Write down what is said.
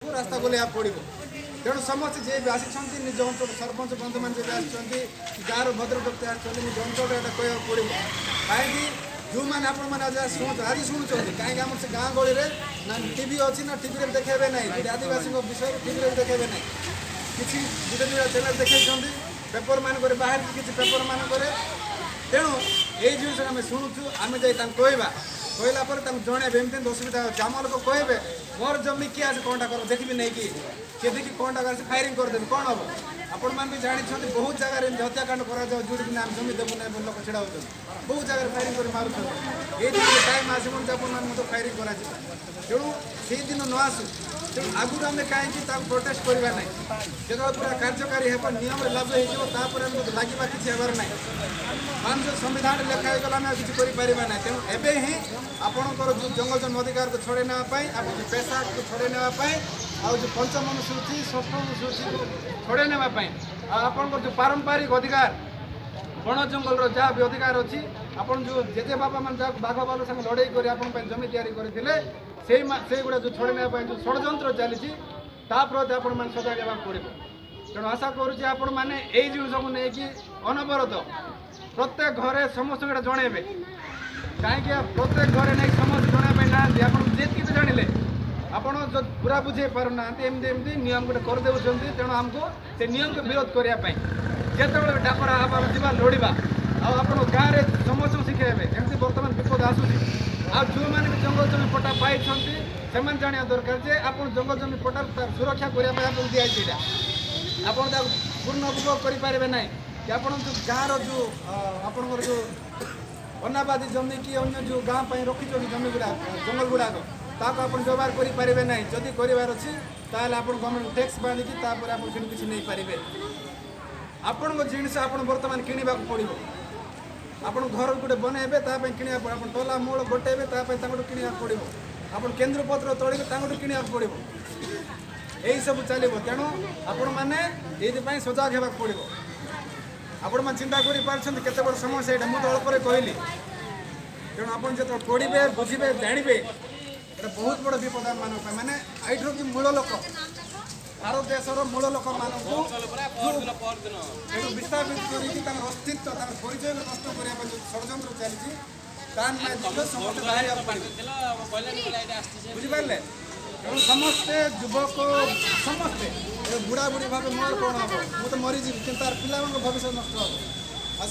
रास्ता गोलिया पड़ो तेणु समस्त जे भी आसी निज अंचल सरपंच बंधु मैंने आसुँच गाँव भद्र व्यक्ति आसुँच निज अंचल यहाँ कहवा पड़ो कहीं जो मैंने आपण मैंने आज शुणुंट कहीं आम से गाँ गहली में ना टीवी अच्छी ना टीवी देखेबे ना आदिवासी विषय टीवी देखेबे ना किसी गोटे दुटा चैनल देखते पेपर मानक बाहर किसी पेपर मानक तेणु यही जिन आम शुणुचु आम जाए कहवा कहला जनइबे एमती असुविधा अच्छे आम लोग कहे मोर जमी किए आज कौनटा कर देखी नहीं कि किए देखिए कौनटा कर फायरिंग करदेवी कौन हम आपण मैंने भी जानते बहुत जगह हत्याकांड कर आम जमी देवु ना लोक छिड़ा होते बहुत जगह फायरिंग कर मार्च ये टाइम आसो फायरिंग कर तेणु से दिन न आसू तेणु आगुरी आम कहीं प्रोटेस्ट करवा ना जो पूरा कार्यकारी हो नियम लागू होपर लगे किसी हबार ना मान जो संविधान लेखा होगा आम किसी करें ना तेणु एवं ही आपणकर जो जंगल जन अधिकार को छड़े नापी आप पेशा को छड़े नापी आ जो पंचम अनुसूची षष्ठ अनुसूची को छड़े नापी आपंकर जो पारंपरिक अधिकार बण जंगल जहाँ भी अधिकार अच्छी आपन जो जेजे बापा मान बाघ बाल संग लड़े कर जमी तैयारी करते से गुड़ा जो छड़े नापी जो षड्यंत्र चली प्रति आपण मैंने सजाग होगा पड़ो तेणु आशा करुँचे आपण मैंने यही जिन सब नहीं अनवरत प्रत्येक घरे समस्त जनइबे कहीं प्रत्येक घरे नहीं समस्त जनवाई ना आप जी जानिले आपड़ जो पूरा बुझे पारना एमती एमती नियम गोटे करदे तेणु आमको से नियम को विरोध करने जिते डाकरा हवा जा लड़वा आप गाँव में समस्त शिखेबे एमती बर्तमान विपद आसूसी आ जो मैंने भी जंगल जमी पट्टा पाई से जाना दरकार जे आप जंगल जमी पट्टा सुरक्षा करने आप दिखाई आप पूर्ण उपभोग करेंगे ना कि आप गाँव रो आपंकर जो अनाबादी जमी कि अन्य जो गाँव रखी जमी गुड़ा जंगल गुड़ाक ताको आप व्यवहार करेंगे ना जदि करार अच्छी आप गवर्नमेंट टैक्स बांधिकी आप किसी नहीं पारे आपण जिनस आप बर्तमान किणवा पड़ो आप घर गोटे बनइबे किणवा पड़ो टला मूल गोटेबे किणवा पड़ो आप केन्द्र पत्र तोड़े किणवा पड़ो यही सब चलो तेणु आपण मैंने ये सजाग होगा पड़ो आपण मैंने चिंता कर केते बड़ समस्या यहाँ मुझे अल्प कहली तेणु आप जो पढ़े बुझे जानवे बहुत बड़ विपद आम मान मैंने आईठर कि मूल लोक भारत देशर मूल लोक मानू विस्थापित कर अस्तित्व परिचय नष्ट करने जो षड्यंत्र चली समस्त बाहर बुझिपारे तेणु समस्ते युवक समस्ते बुढ़ा बुढ़ी भाव मोर कौन हम मुझे मरीजी कि तार पिला भविष्य नष्ट हम